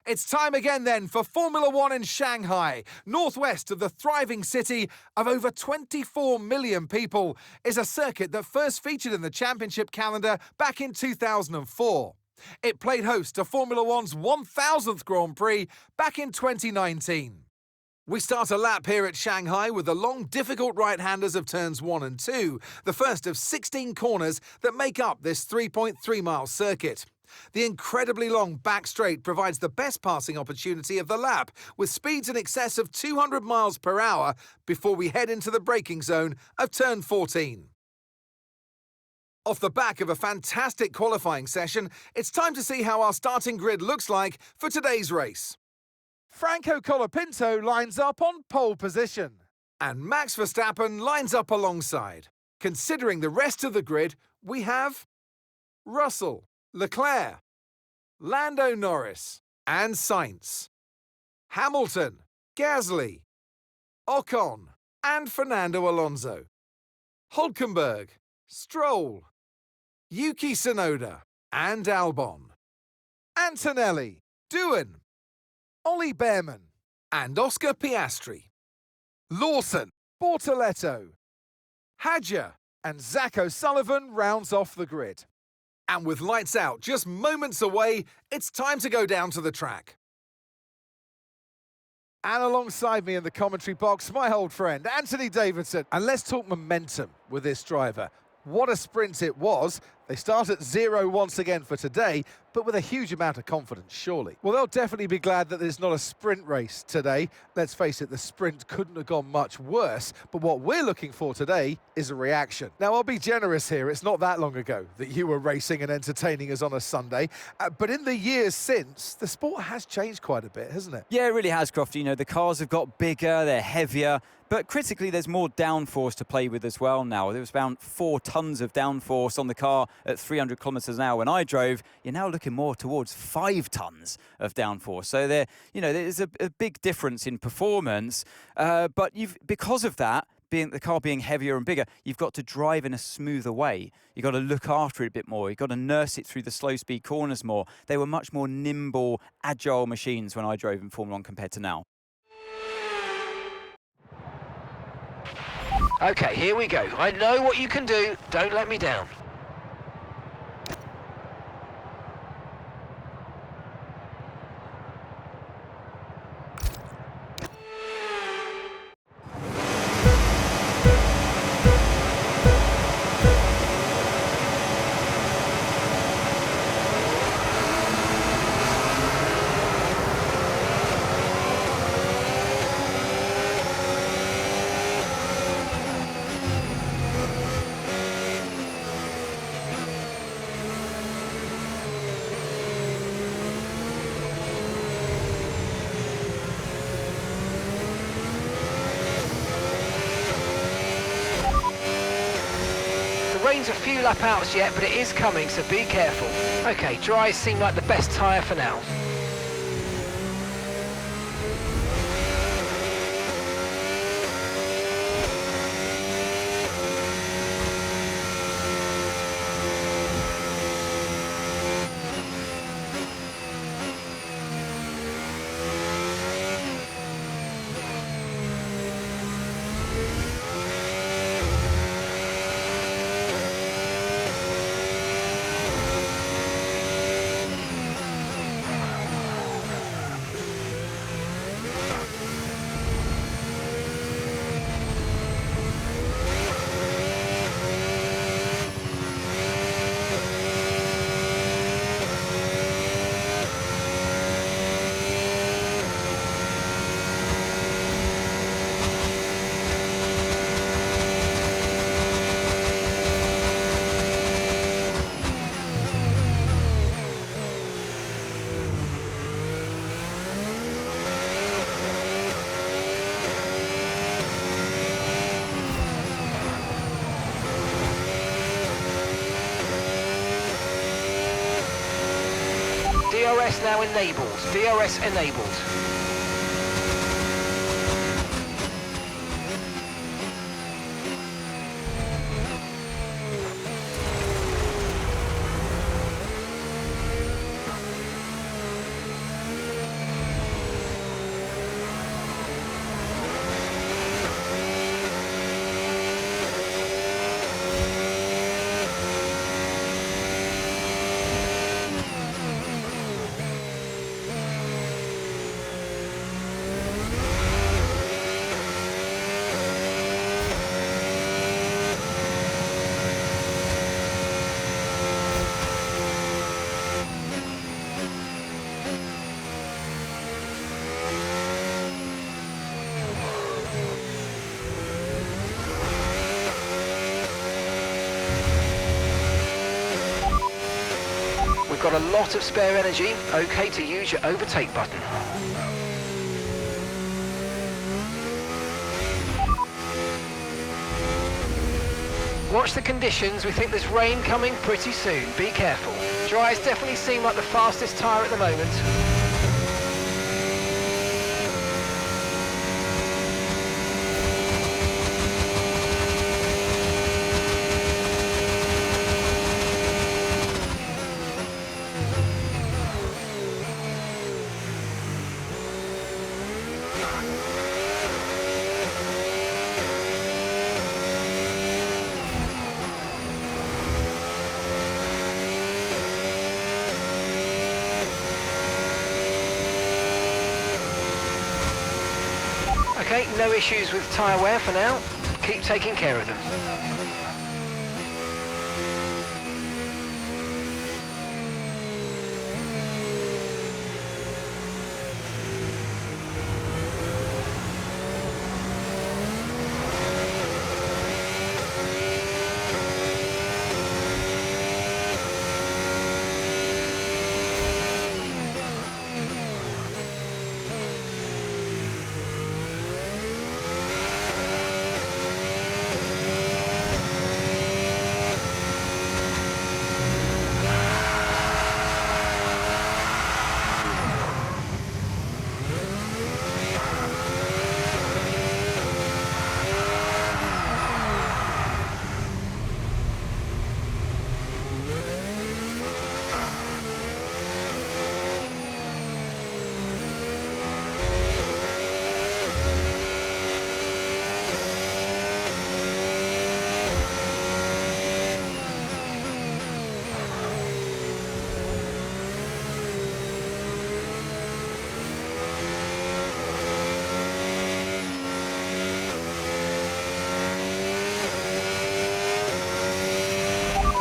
It's time again then for Formula One in Shanghai. Northwest of the thriving city of over 24 million people is a circuit that first featured in the championship calendar back in 2004. It played host to Formula One's 1000th Grand Prix back in 2019. We start a lap here at Shanghai with the long, difficult right-handers of turns 1 and 2, the first of 16 corners that make up this 3.3-mile circuit. The incredibly long back straight provides the best passing opportunity of the lap, with speeds in excess of 200 miles per hour before we head into the braking zone of turn 14. Off the back of a fantastic qualifying session, it's time to see how our starting grid looks like for today's race. Franco Colapinto lines up on pole position. And Max Verstappen lines up alongside. Considering the rest of the grid, we have Russell, Leclerc, Lando Norris and Sainz, Hamilton, Gasly, Ocon and Fernando Alonso, Hülkenberg, Stroll, Yuki Tsunoda and Albon, Antonelli, Doohan, Ollie Behrman, and Oscar Piastri, Lawson, Bortoletto, Hadjar, and Zach O'Sullivan rounds off the grid. and with lights out just moments away, it's time to go down to the track. And alongside me in the commentary box, my old friend, Anthony Davidson. And let's talk momentum with this driver. What a sprint it was. They start at 0 once again for today, but with a huge amount of confidence, surely. Well, they'll definitely be glad that there's not a sprint race today. Let's face it, the sprint couldn't have gone much worse, but what we're looking for today is a reaction. Now, I'll be generous here. It's not that long ago that you were racing and entertaining us on a Sunday, but in the years since, the sport has changed quite a bit, hasn't it? Yeah, it really has, Crofty. You know, the cars have got bigger, they're heavier, but critically, there's more downforce to play with as well now. There was around 4 tons of downforce on the car at 300 kilometres an hour when I drove. You're now looking more towards 5 tons of downforce. So there's a big difference in performance. But because of that, the car being heavier and bigger, you've got to drive in a smoother way. You've got to look after it a bit more. You've got to nurse it through the slow-speed corners more. They were much more nimble, agile machines when I drove in Formula 1 compared to now. Okay, here we go. I know what you can do. Don't let me down. Rain's a few lap outs yet, but it is coming, so be careful. Okay, dries seem like the best tyre for now. DRS now enabled. DRS enabled. got a lot of spare energy. Okay to use your overtake button. Watch the conditions. We think there's rain coming pretty soon. Be careful. Dries definitely seem like the fastest tyre at the moment. Okay, no issues with tyre wear for now. Keep taking care of them.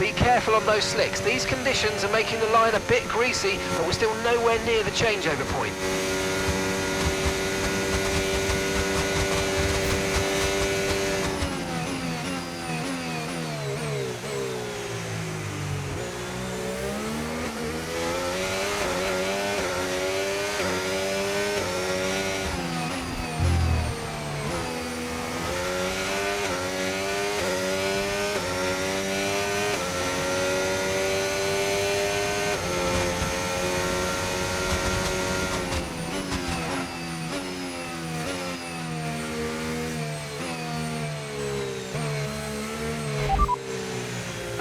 Be careful on those slicks. These conditions are making the line a bit greasy, but we're still nowhere near the changeover point.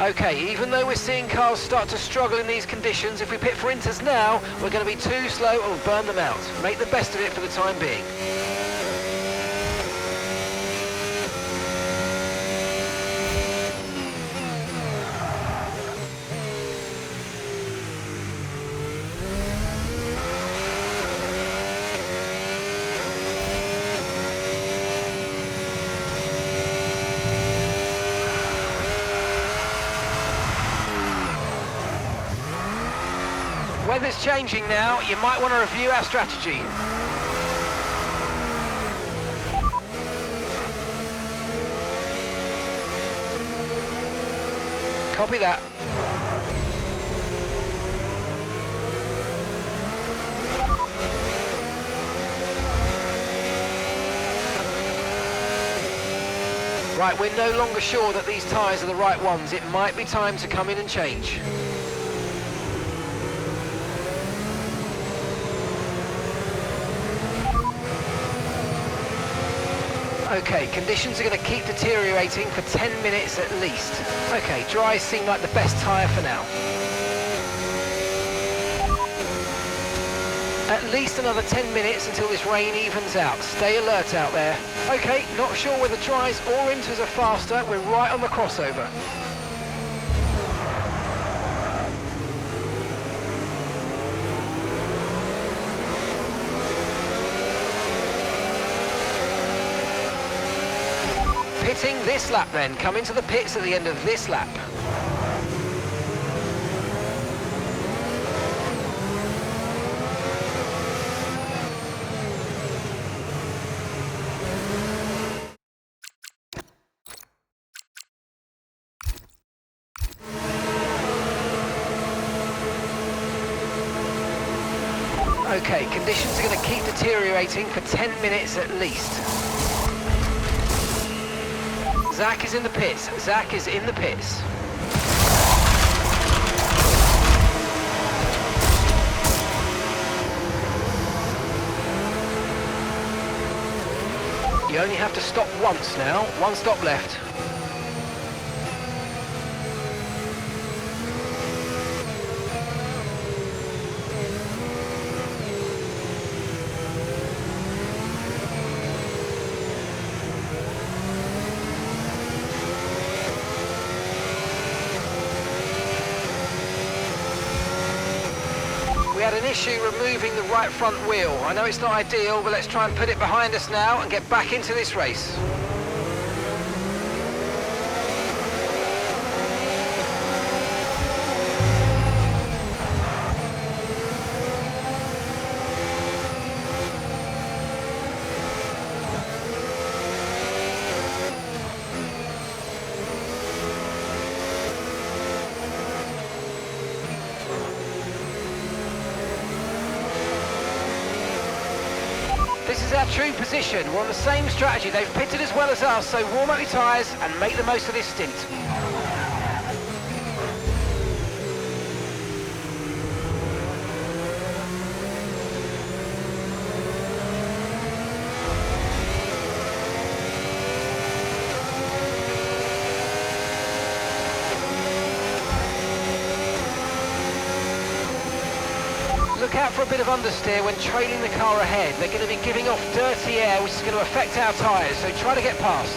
Okay, even though we're seeing cars start to struggle in these conditions, if we pit for inters now, we're going to be too slow and we'll burn them out. Make the best of it for the time being. Weather's changing now, you might want to review our strategy. Copy that. Right, we're no longer sure that these tyres are the right ones. It might be time to come in and change. Okay, conditions are going to keep deteriorating for 10 minutes at least. Okay, dries seem like the best tyre for now. At least another 10 minutes until this rain evens out. Stay alert out there. Okay, not sure whether dries or inters are faster. We're right on the crossover. Pitting this lap then. Come into the pits at the end of this lap. Okay, conditions are going to keep deteriorating for 10 minutes at least. Zach is in the pits. Zach is in the pits. You only have to stop once now. One stop left. We had an issue removing the right front wheel. I know it's not ideal, but let's try and put it behind us now and get back into this race. This is our true position. We're on the same strategy. They've pitted as well as us, so warm up your tyres and make the most of this stint. Look out for a bit of understeer when trailing the car ahead. They're going to be giving off dirty air, which is going to affect our tyres, so try to get past.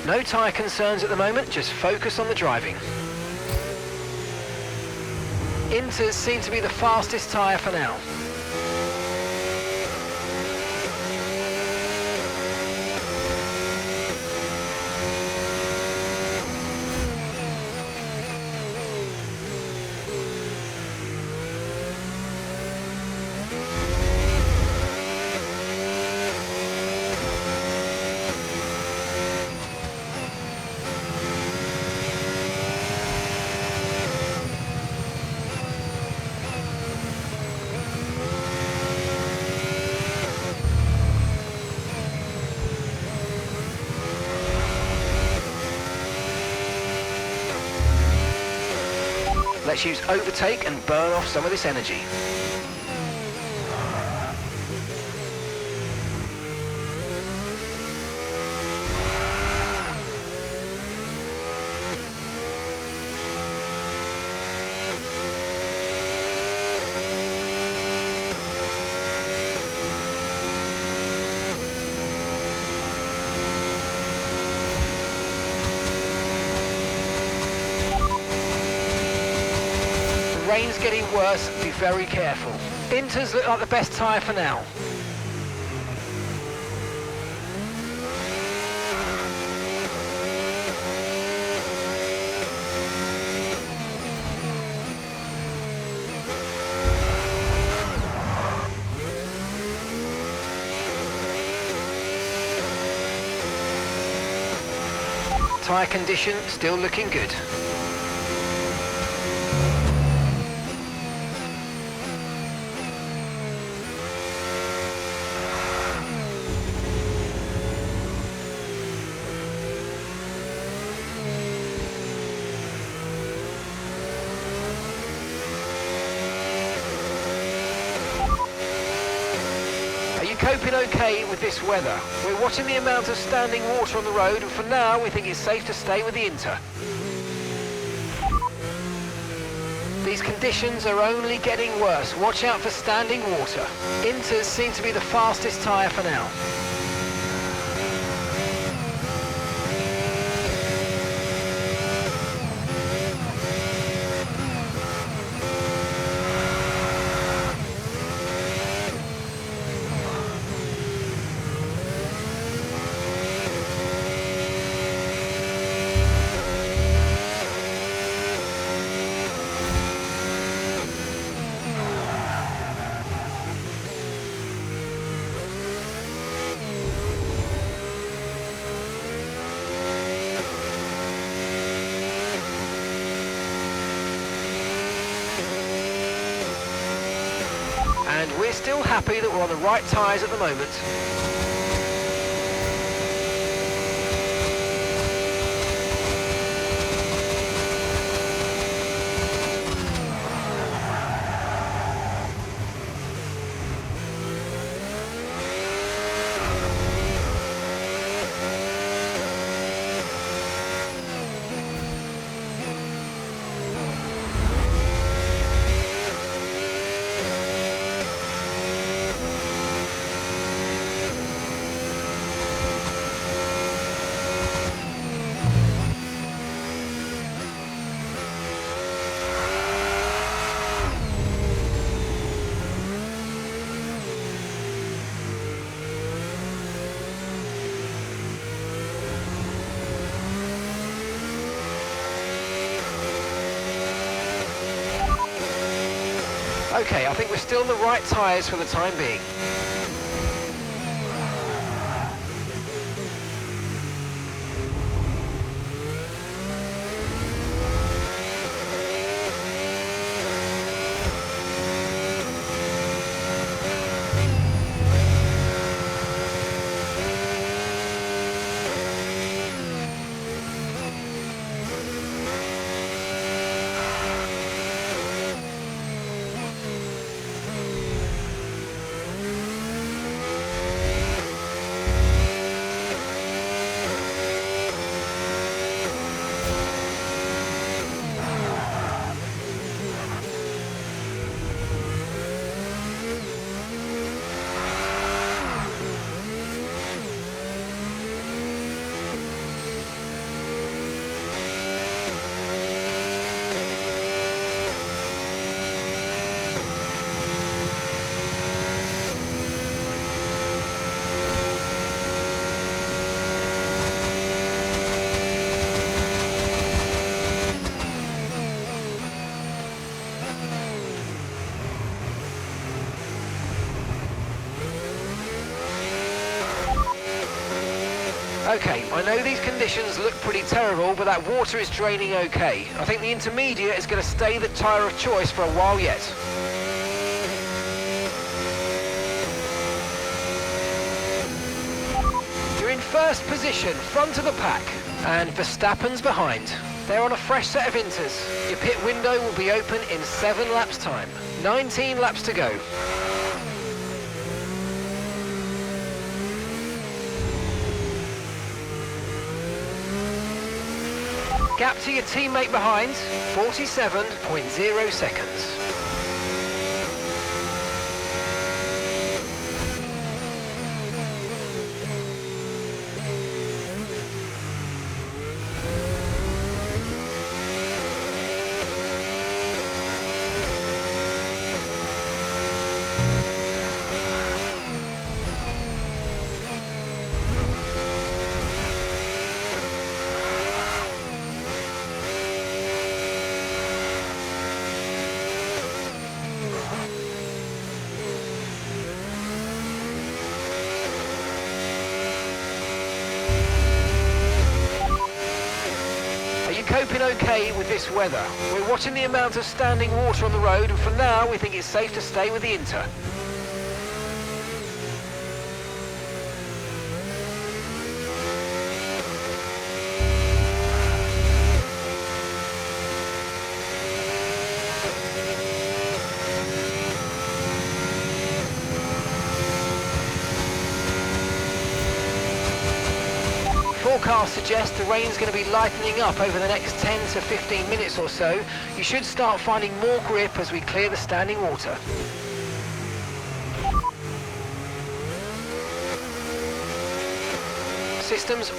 No tyre concerns at the moment, just focus on the driving. Inters seem to be the fastest tyre for now. Let's use overtake and burn off some of this energy. Rain's getting worse, be very careful. Inters look like the best tyre for now. Tyre condition still looking good. Coping okay with this weather. We're watching the amount of standing water on the road, and for now we think it's safe to stay with the Inter. These conditions are only getting worse. Watch out for standing water. Inters seem to be the fastest tyre for now. And we're still happy that we're on the right tyres at the moment. Okay, I think we're still on the right tyres for the time being. Okay, I know these conditions look pretty terrible, but that water is draining okay. I think the intermediate is going to stay the tyre of choice for a while yet. You're in first position, front of the pack, and Verstappen's behind. They're on a fresh set of inters. Your pit window will be open in 7 laps time. 19 laps to go. Gap to your teammate behind, 47.0 seconds. Coping okay with this weather. We're watching the amount of standing water on the road, and for now we think it's safe to stay with the Inter. Forecasts suggest the rain's going to be lightening up over the next 10 to 15 minutes or so. You should start finding more grip as we clear the standing water. Systems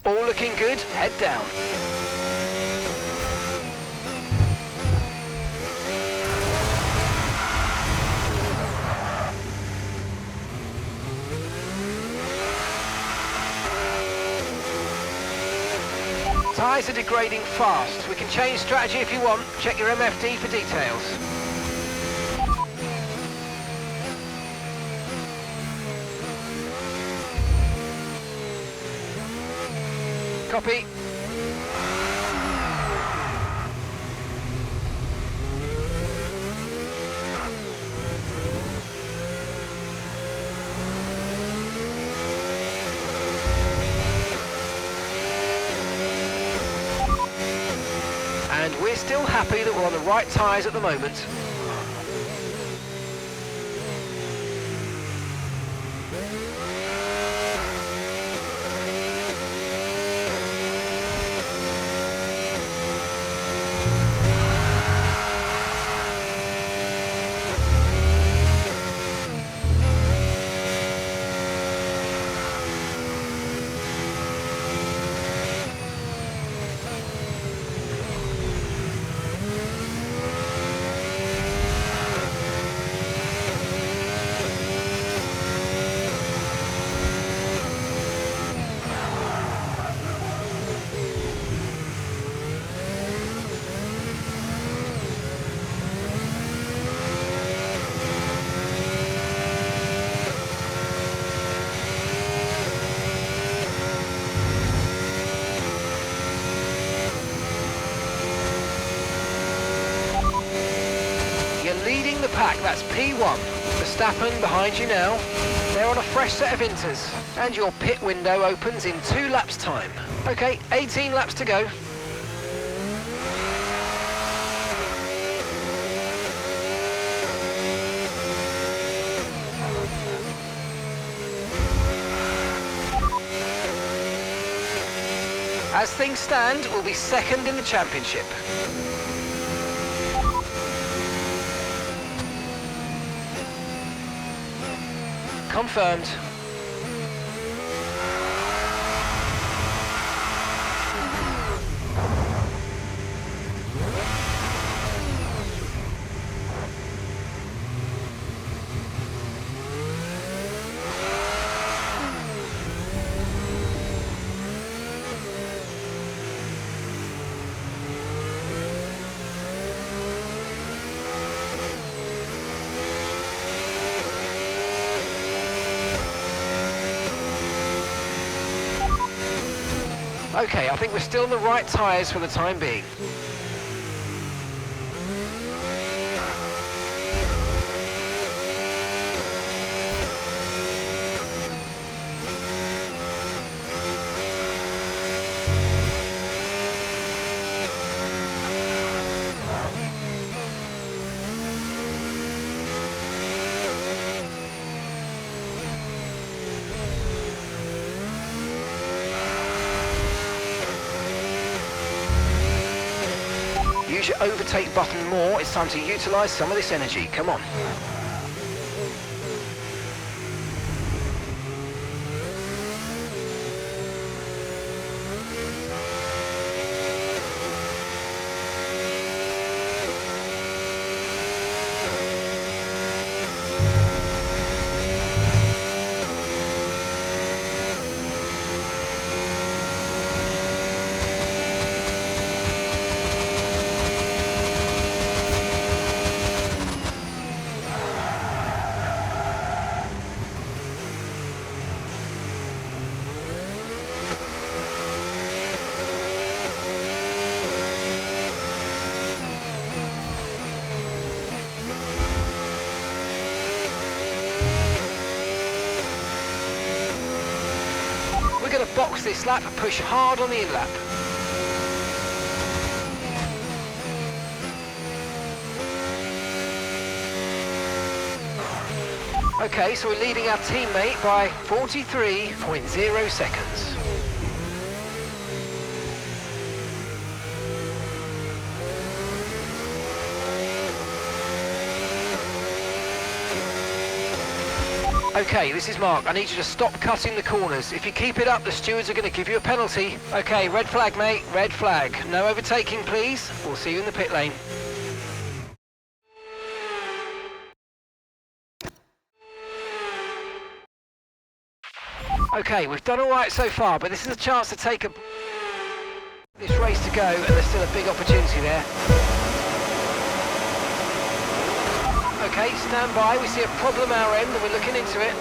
all looking good, head down. Tyres are degrading fast. We can change strategy if you want. Check your MFD for details. Copy. And we're still happy that we're on the right tyres at the moment. Leading the pack, that's P1. Verstappen behind you now. They're on a fresh set of inters. And your pit window opens in 2 laps time. Okay, 18 laps to go. As things stand, we'll be second in the championship. Confirmed. Okay, I think we're still on the right tyres for the time being. use your overtake button more. It's time to utilise some of this energy. Come on. We're going to box this lap and push hard on the in-lap. Okay, so we're leading our teammate by 43.0 seconds. Okay, this is Mark. I need you to stop cutting the corners. If you keep it up, the stewards are going to give you a penalty. Okay, red flag, mate. Red flag. No overtaking, please. We'll see you in the pit lane. Okay, we've done all right so far, but this is a chance to take this race to go, and there's still a big opportunity there. Okay, stand by. We see a problem our end and we're looking into it.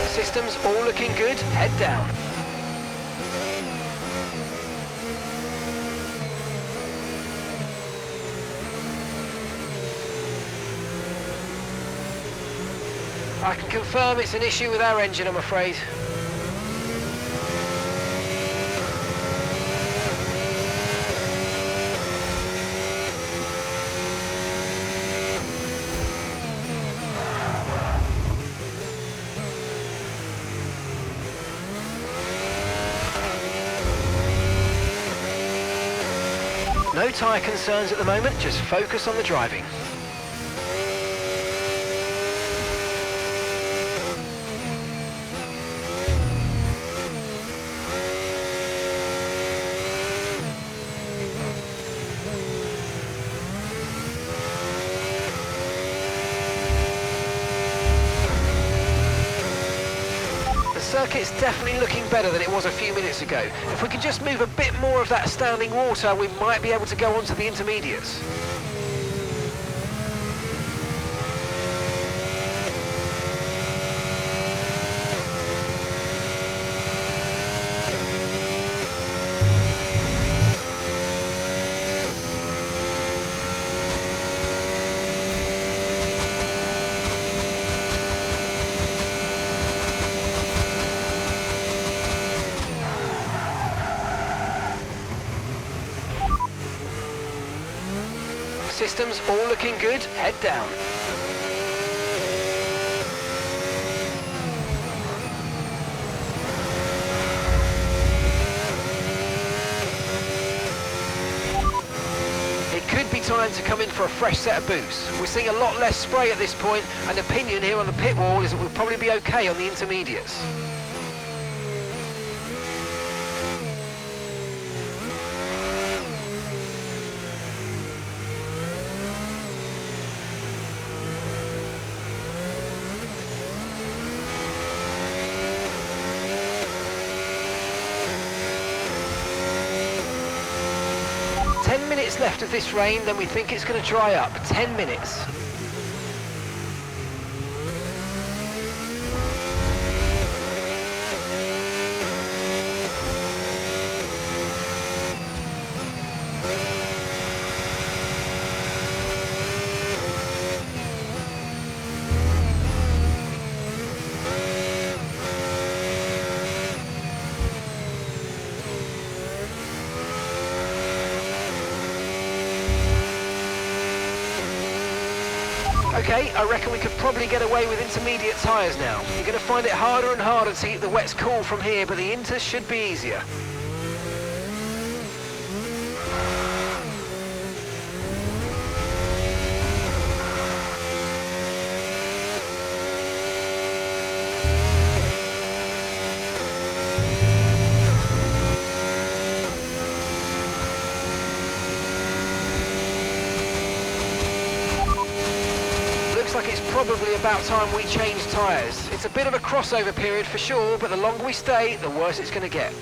Systems all looking good. Head down. I can confirm it's an issue with our engine, I'm afraid. No tyre concerns at the moment, just focus on the driving. The circuit's definitely looking better than it was a few minutes ago. If we can just move a bit more of that standing water, we might be able to go on to the intermediates. Systems all looking good, head down. It could be time to come in for a fresh set of boosts. We're seeing a lot less spray at this point, and opinion here on the pit wall is that we'll probably be okay on the intermediates. Minutes left of this rain, then we think it's going to dry up. 10 minutes. Okay, I reckon we could probably get away with intermediate tyres now. You're going to find it harder and harder to keep the wets cool from here, but the inters should be easier. looks like it's probably about time we change tyres. It's a bit of a crossover period for sure, but the longer we stay, the worse it's going to get.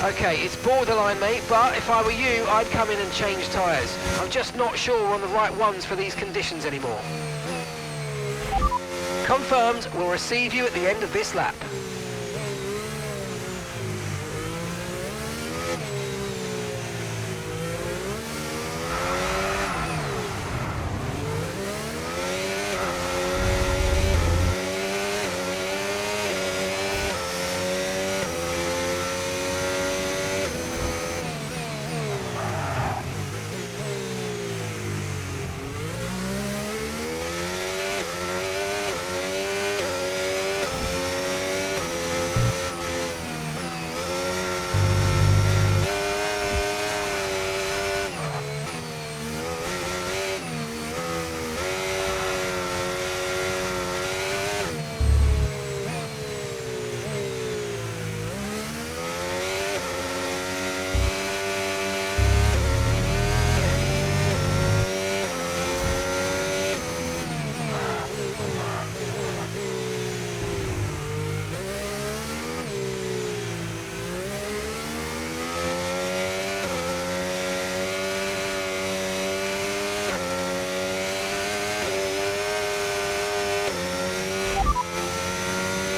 Okay, it's borderline, mate, but if I were you, I'd come in and change tyres. I'm just not sure we're on the right ones for these conditions anymore. Confirmed, we'll receive you at the end of this lap.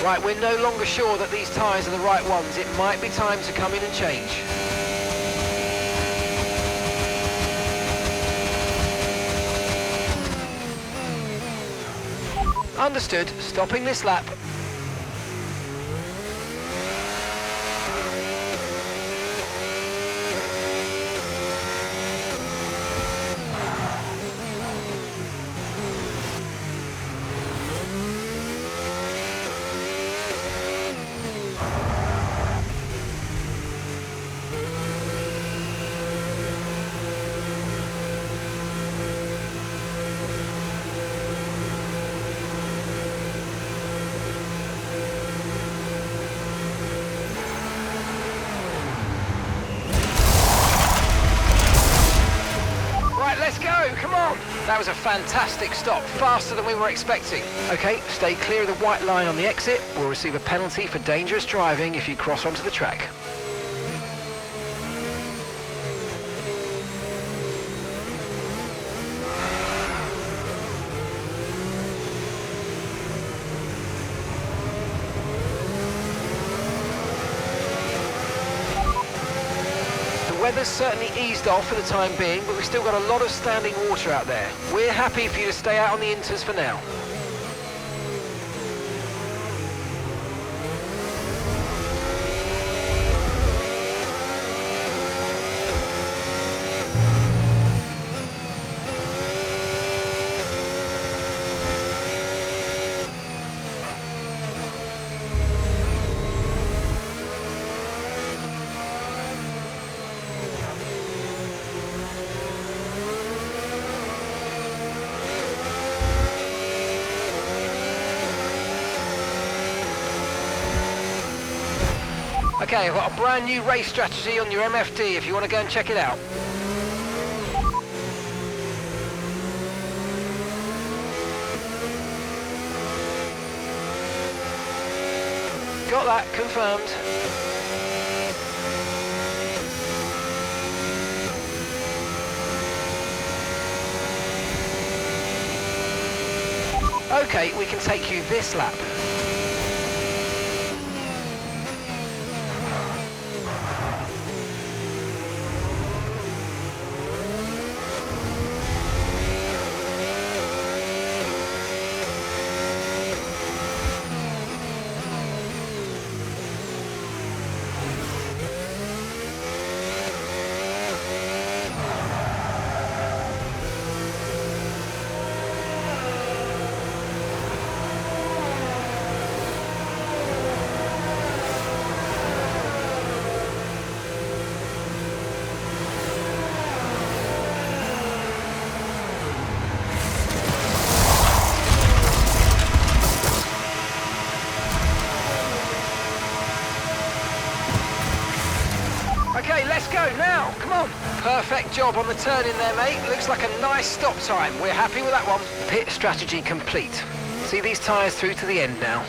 Right, we're no longer sure that these tyres are the right ones. It might be time to come in and change. Understood. Stopping this lap. Let's go, come on! That was a fantastic stop, faster than we were expecting. Okay, stay clear of the white line on the exit. We'll receive a penalty for dangerous driving if you cross onto the track. The weather's certainly eased off for the time being, but we've still got a lot of standing water out there. We're happy for you to stay out on the inters for now. Okay, I've got a brand new race strategy on your MFD if you want to go and check it out. Got that, confirmed. Okay, we can take you this lap. now, come on. Perfect job on the turn in there, mate. Looks like a nice stop time. We're happy with that one. Pit strategy complete. See these tyres through to the end now.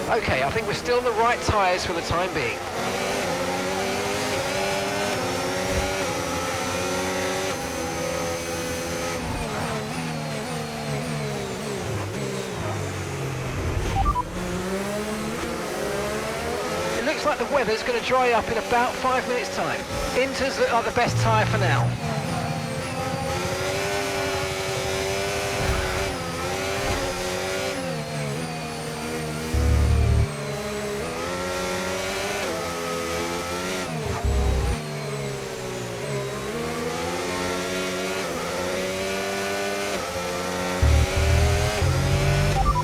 Okay, I think we're still on the right tyres for the time being. It looks like the weather's going to dry up in about 5 minutes' time. Inters look like the best tyre for now.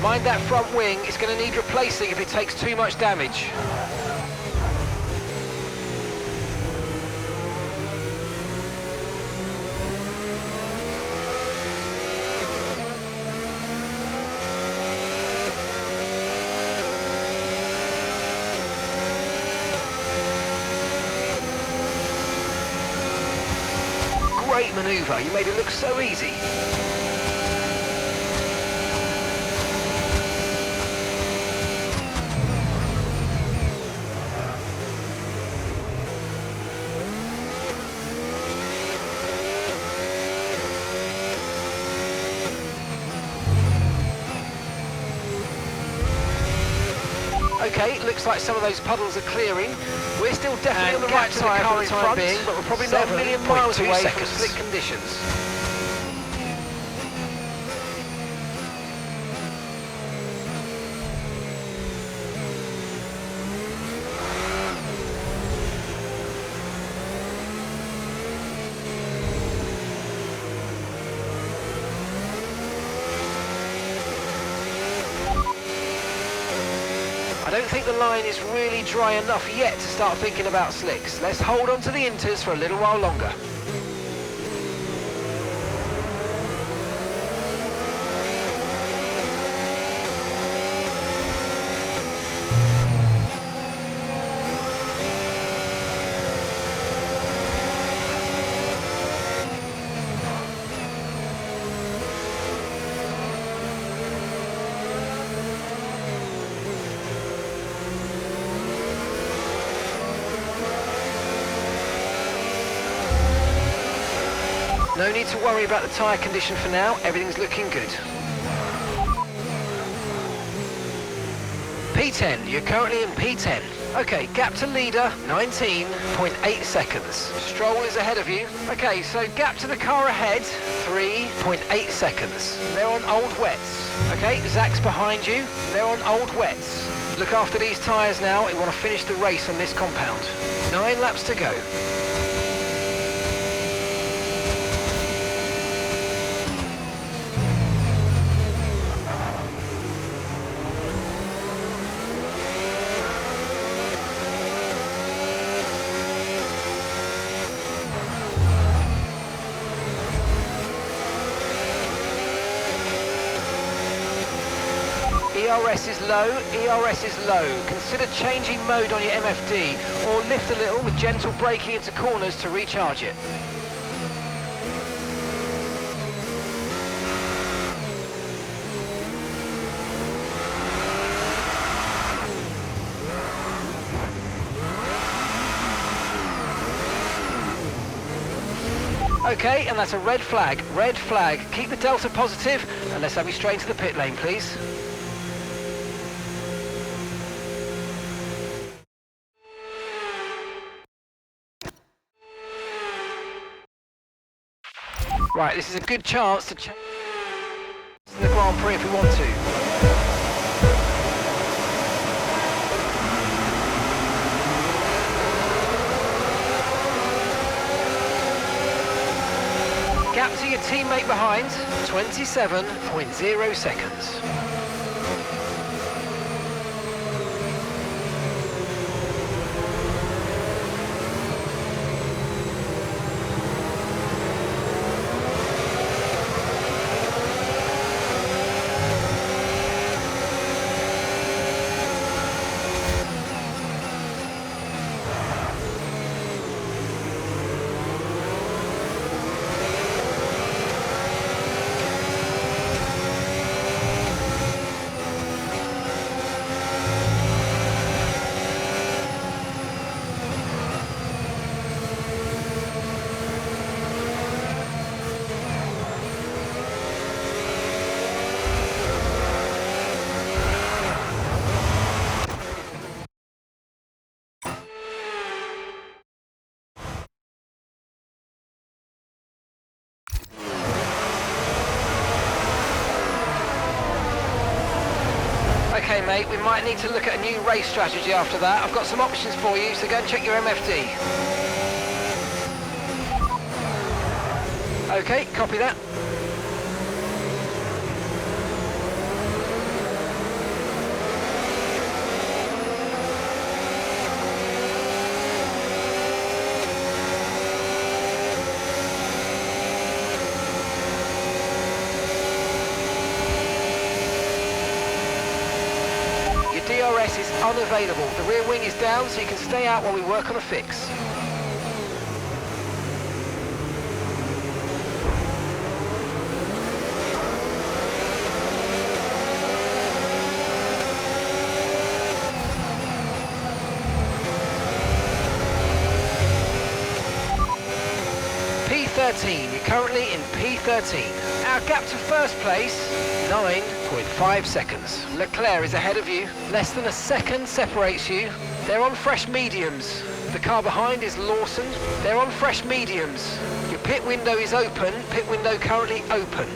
Mind that front wing, it's going to need replacing if it takes too much damage. Great manoeuvre, you made it look so easy. Okay, looks like some of those puddles are clearing. We're still definitely on the right side for the time being, but we're probably not a million miles away from slick conditions. I don't think the line is really dry enough yet to start thinking about slicks. Let's hold on to the inters for a little while longer. No need to worry about the tyre condition for now, everything's looking good. P10, you're currently in P10. Okay, gap to leader, 19.8 seconds. Stroll is ahead of you. Okay, so gap to the car ahead, 3.8 seconds. They're on old wets. Okay, Zach's behind you. They're on old wets. Look after these tyres now, we want to finish the race on this compound. 9 laps to go. ERS is low, ERS is low. Consider changing mode on your MFD or lift a little with gentle braking into corners to recharge it. Okay, and that's a red flag. Red flag. Keep the delta positive and let's have you straight into the pit lane, please. Right, this is a good chance to change the Grand Prix if we want to. Gap to your teammate behind, 27.0 seconds. Okay, mate, we might need to look at a new race strategy after that. I've got some options for you, so go and check your MFD. Okay, copy that. DRS is unavailable. The rear wing is down, so you can stay out while we work on a fix. P13, you're currently in P13. Our gap to first place, 9.5 seconds. Leclerc is ahead of you. Less than a second separates you. They're on fresh mediums. The car behind is Lawson. They're on fresh mediums. Your pit window is open. Pit window currently open.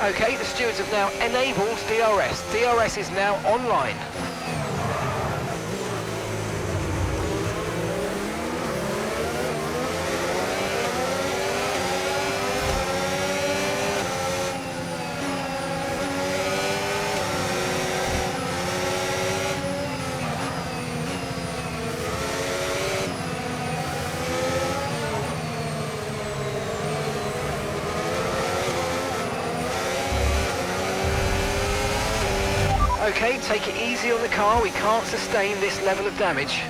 Okay, the stewards have now enabled DRS. DRS is now online. Okay, take it easy on the car, we can't sustain this level of damage.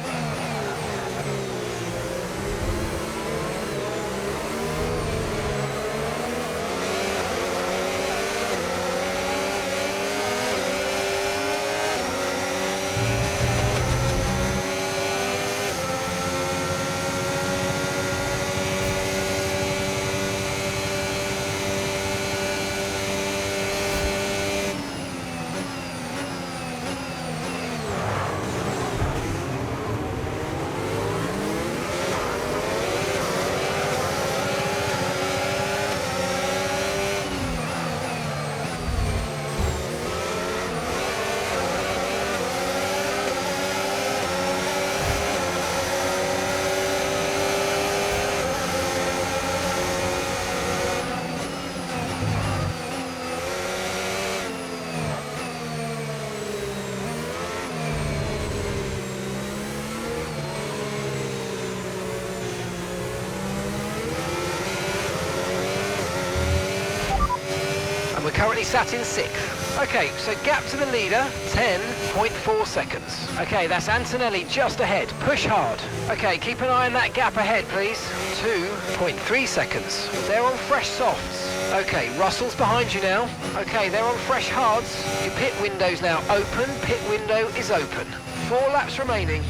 We're currently sat in 6th. Okay, so gap to the leader, 10.4 seconds. Okay, that's Antonelli just ahead. Push hard. Okay, keep an eye on that gap ahead, please. 2.3 seconds. They're on fresh softs. Okay, Russell's behind you now. Okay, they're on fresh hards. Your pit window's now open. Pit window is open. 4 laps remaining.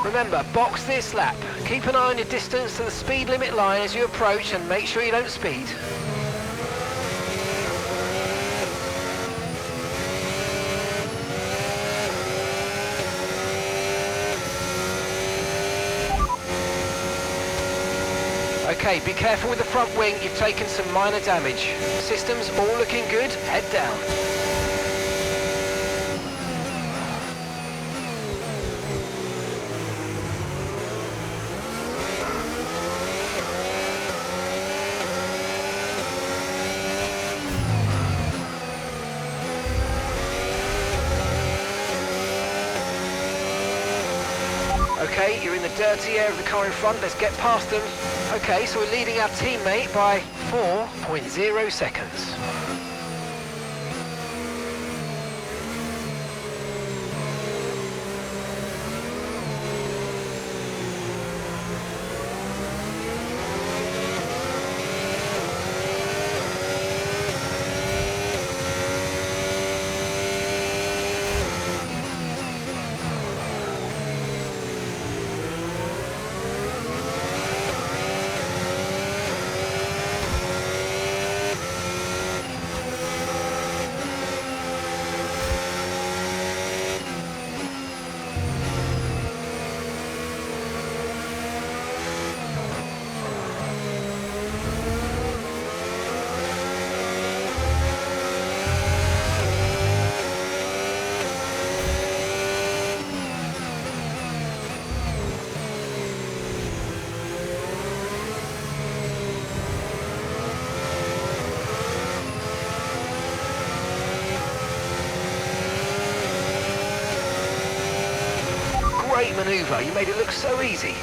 Remember, box this lap. Keep an eye on your distance to the speed limit line as you approach and make sure you don't speed. Okay, be careful with the front wing, you've taken some minor damage. Systems all looking good, head down. Okay, you're in the dirty air of the car in front, let's get past them. Okay, so we're leading our teammate by 4.0 seconds. great manoeuvre. You made it look so easy.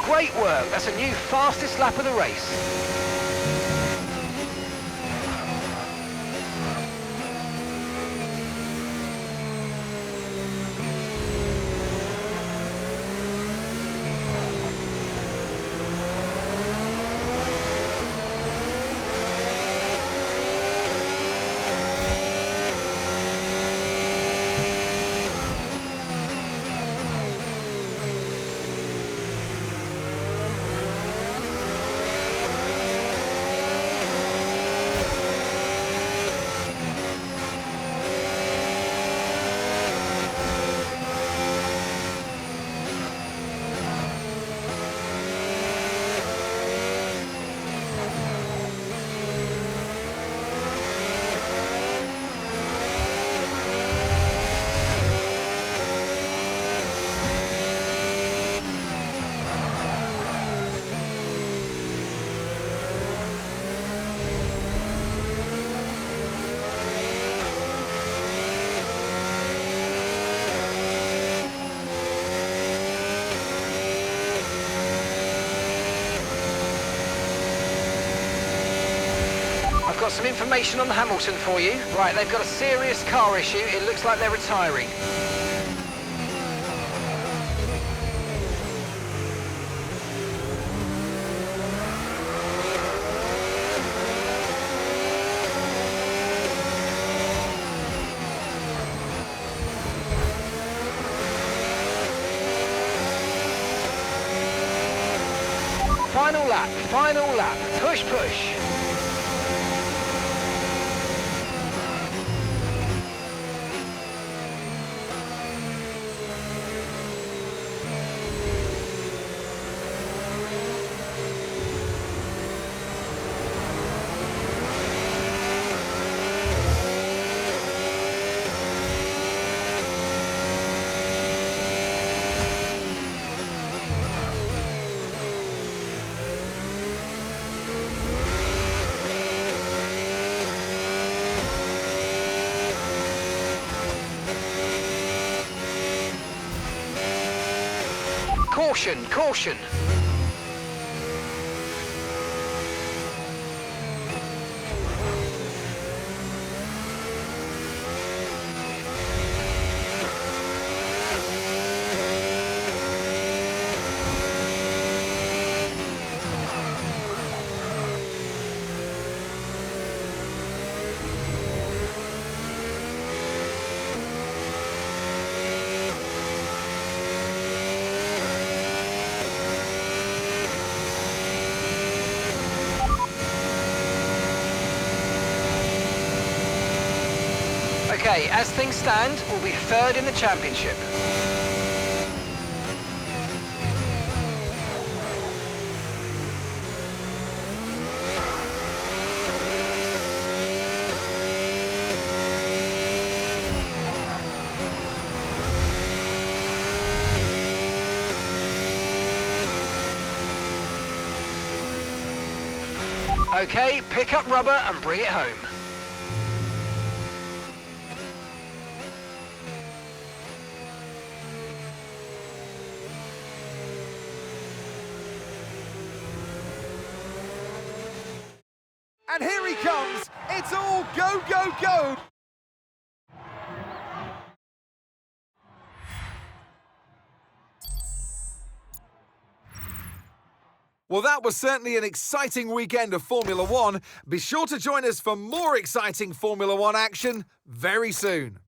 Great work. That's a new fastest lap of the race. I've got some information on Hamilton for you. Right, they've got a serious car issue. It looks like they're retiring. Final lap, final lap. Push, push. Caution, caution. Okay, as things stand, we'll be third in the championship. Okay, pick up rubber and bring it home. And here he comes. It's all go, go, go. Well, that was certainly an exciting weekend of Formula One. Be sure to join us for more exciting Formula One action very soon.